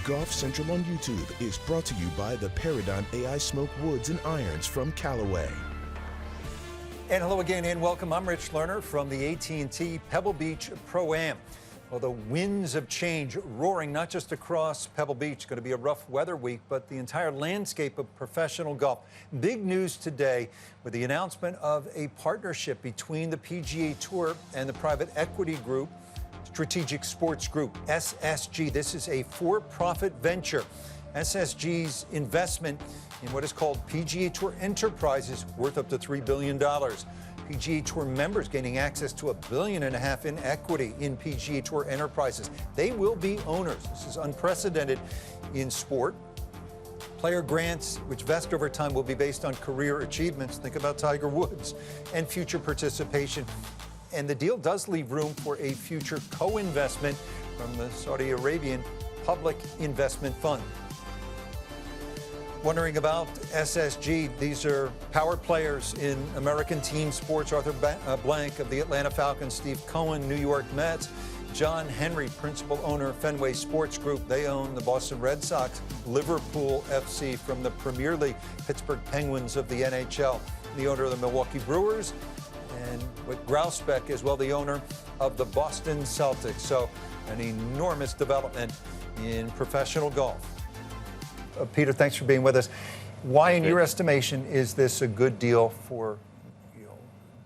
Golf Central on YouTube is brought to you by the Paradigm AI Smoke Woods and Irons from Callaway. And hello again and welcome. I'm Rich Lerner from the AT&T Pebble Beach Pro-Am. Well, the winds of change roaring not just across Pebble Beach, going to be a rough weather week, but the entire landscape of professional golf. Big news today with the announcement of a partnership between the PGA Tour and the private equity group, Strategic Sports Group, SSG. This is a for-profit venture. SSG's investment in what is called PGA Tour Enterprises worth up to $3 billion. PGA Tour members gaining access to $1.5 billion in equity in PGA Tour Enterprises. They will be owners. This is unprecedented in sport. Player grants, which vest over time, will be based on career achievements. Think about Tiger Woods and future participation. And the deal does leave room for a future co-investment from the Saudi Arabian Public Investment Fund. Wondering about SSG. These are power players in American team sports. Arthur Blank of the Atlanta Falcons, Steve Cohen, New York Mets, John Henry, principal owner, Fenway Sports Group. They own the Boston Red Sox, Liverpool FC from the Premier League, Pittsburgh Penguins of the NHL, the owner of the Milwaukee Brewers, and with Grousbeck as well, the owner of the Boston Celtics. So an enormous development in professional golf. Peter, thanks for being with us. Why, in your estimation, is this a good deal for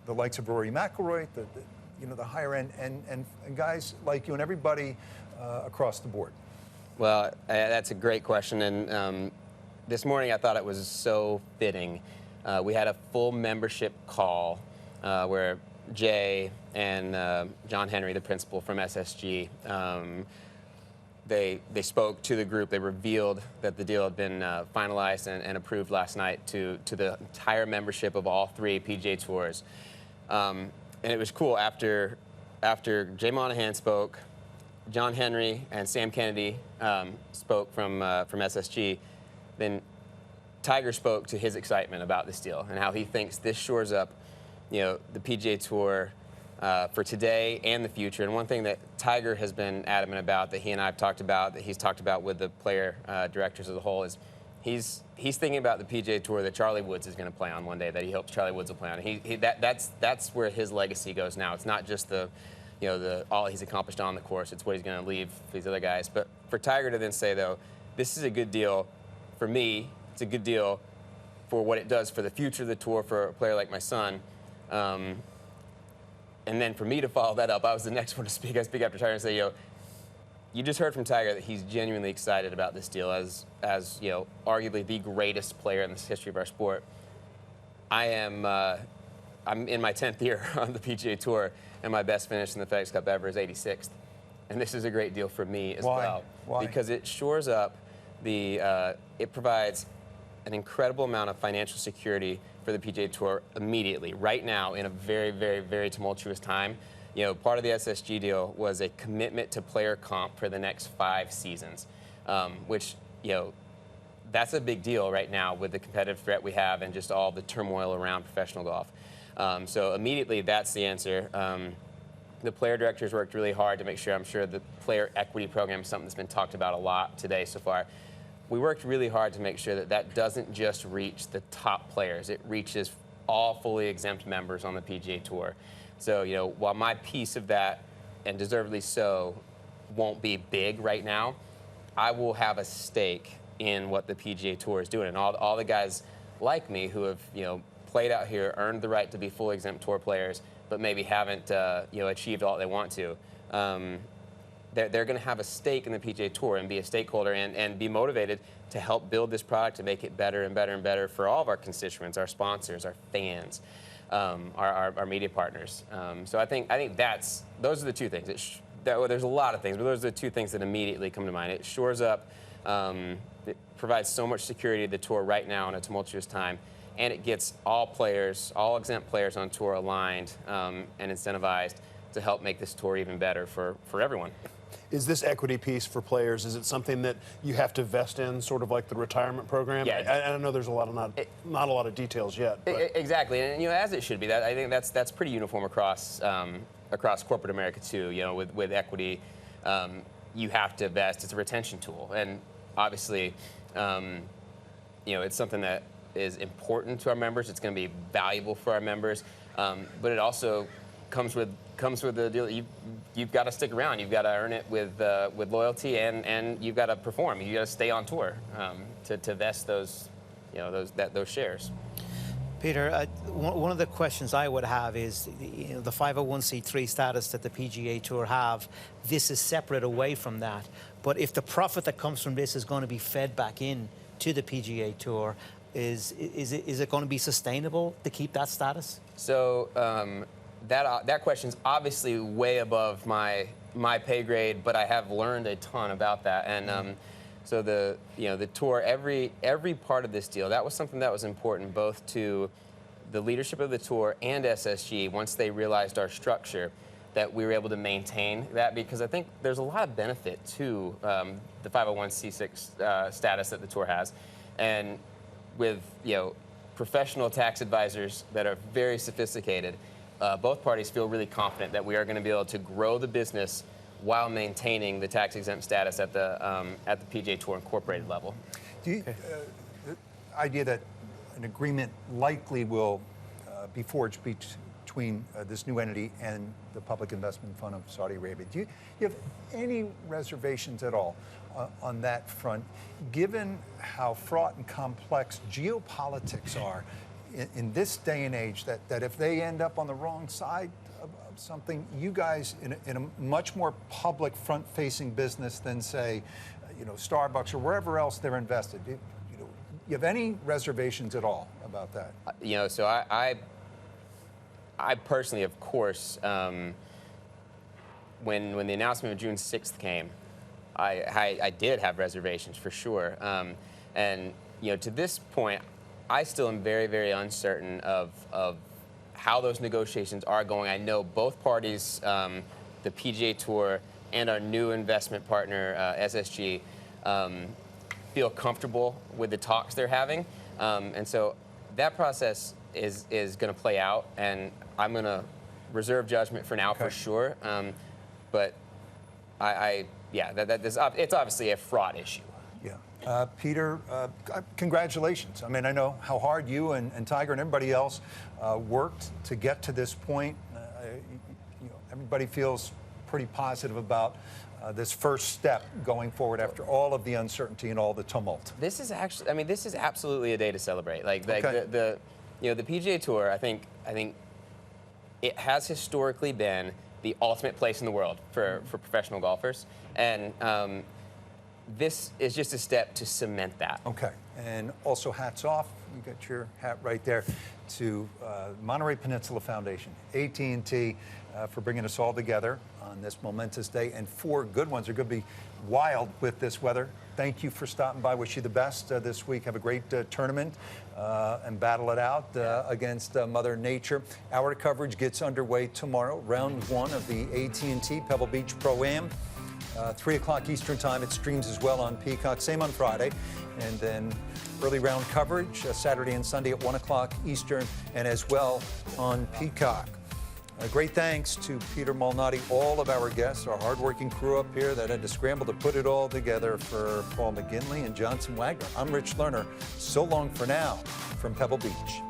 the likes of Rory McIlroy, the higher end, and guys like you and everybody across the board? Well, that's a great question, and this morning I thought it was so fitting. We had a full membership call where Jay and John Henry, the principal from SSG, They spoke to the group. They revealed that the deal had been finalized and approved last night to the entire membership of all three PGA Tours. And it was cool. After Jay Monahan spoke, John Henry and Sam Kennedy spoke from SSG, then Tiger spoke to his excitement about this deal and how he thinks this shores up, the PGA Tour for today and the future. And one thing that Tiger has been adamant about, that he and I have talked about, that he's talked about with the player directors as a whole, is he's thinking about the PGA Tour that Charlie Woods is going to play on one day, that he hopes Charlie Woods will play on. That's where his legacy goes now. It's not just the all he's accomplished on the course. It's what he's going to leave for these other guys. But for Tiger to then say, though, this is a good deal for me. It's a good deal for what it does for the future of the tour for a player like my son. And then for me to follow that up, I was the next one to speak. I speak after Tiger and say, you just heard from Tiger that he's genuinely excited about this deal as arguably the greatest player in the history of our sport. I'm in my 10th year on the PGA Tour, and my best finish in the FedEx Cup ever is 86th. And this is a great deal for me as well. Why? Because it shores up it provides an incredible amount of financial security for the PGA Tour immediately, right now, in a very, very, very tumultuous time. Part of the SSG deal was a commitment to player comp for the next 5 seasons, which, that's a big deal right now with the competitive threat we have and just all the turmoil around professional golf. So immediately, that's the answer. The player directors worked really hard to make sure, I'm sure the player equity program is something that's been talked about a lot today so far. We worked really hard to make sure that that doesn't just reach the top players. It reaches all fully exempt members on the PGA Tour. So, while my piece of that, and deservedly so, won't be big right now, I will have a stake in what the PGA Tour is doing. And all the guys like me who have, played out here, earned the right to be fully exempt tour players, but maybe haven't, achieved all they want to. They're going to have a stake in the PGA Tour and be a stakeholder and be motivated to help build this product to make it better and better and better for all of our constituents, our sponsors, our fans, our media partners. So I think those are the two things. There's a lot of things, but those are the two things that immediately come to mind. It shores up, it provides so much security to the tour right now in a tumultuous time, and it gets all players, all exempt players on tour aligned and incentivized to help make this tour even better for everyone. Is this equity piece for players, is it something that you have to vest in, sort of like the retirement program? Yeah. I know there's not a lot of details yet. But. Exactly, and as it should be. I think that's pretty uniform across corporate America too. With equity, you have to invest. It's a retention tool, and obviously, it's something that is important to our members. It's going to be valuable for our members, but it also comes with the deal that you've got to stick around. You've got to earn it with loyalty, and you've got to perform. You've got to stay on tour to vest those shares. Peter, one of the questions I would have is, the 501c3 status that the PGA Tour have. This is separate away from that. But if the profit that comes from this is going to be fed back in to the PGA Tour, is it going to be sustainable to keep that status? So that question's obviously way above my pay grade, but I have learned a ton about that. And so the tour, every part of this deal, that was something that was important both to the leadership of the tour and SSG once they realized our structure, that we were able to maintain that, because I think there's a lot of benefit to the 501c6 status that the tour has. And with professional tax advisors that are very sophisticated, both parties feel really confident that we are going to be able to grow the business while maintaining the tax-exempt status at the PGA Tour Incorporated level. Do you, the idea that an agreement likely will be forged between this new entity and the Public Investment Fund of Saudi Arabia, do you have any reservations at all on that front, given how fraught and complex geopolitics are in this day and age, that if they end up on the wrong side of something, you guys in a much more public front-facing business than, say, Starbucks or wherever else they're invested, you have any reservations at all about that? So I personally, of course, when the announcement of June 6th came, I did have reservations for sure. And to this point, I still am very, very uncertain of how those negotiations are going. I know both parties, the PGA Tour and our new investment partner, SSG, feel comfortable with the talks they're having. And so that process is going to play out, and I'm going to reserve judgment for now, for sure. But it's obviously a fraud issue. Yeah. Peter, congratulations. I mean, I know how hard you and Tiger and everybody else worked to get to this point. Everybody feels pretty positive about this first step going forward after all of the uncertainty and all the tumult. This is absolutely a day to celebrate. The PGA Tour, I think it has historically been the ultimate place in the world for professional golfers, and this is just a step to cement that. Okay, and also hats off, you got your hat right there, to Monterey Peninsula Foundation, AT&T, for bringing us all together on this momentous day, and 4 good ones. Are going to be wild with this weather. Thank you for stopping by. Wish you the best this week. Have a great tournament and battle it out against Mother Nature. Our coverage gets underway tomorrow, round 1 of the AT&T Pebble Beach Pro-Am. 3 o'clock Eastern Time. It streams as well on Peacock. Same on Friday. And then early round coverage Saturday and Sunday at 1 o'clock Eastern, and as well on Peacock. Great thanks to Peter Malnati, all of our guests, our hardworking crew up here that had to scramble to put it all together, for Paul McGinley and Johnson Wagner. I'm Rich Lerner. So long for now from Pebble Beach.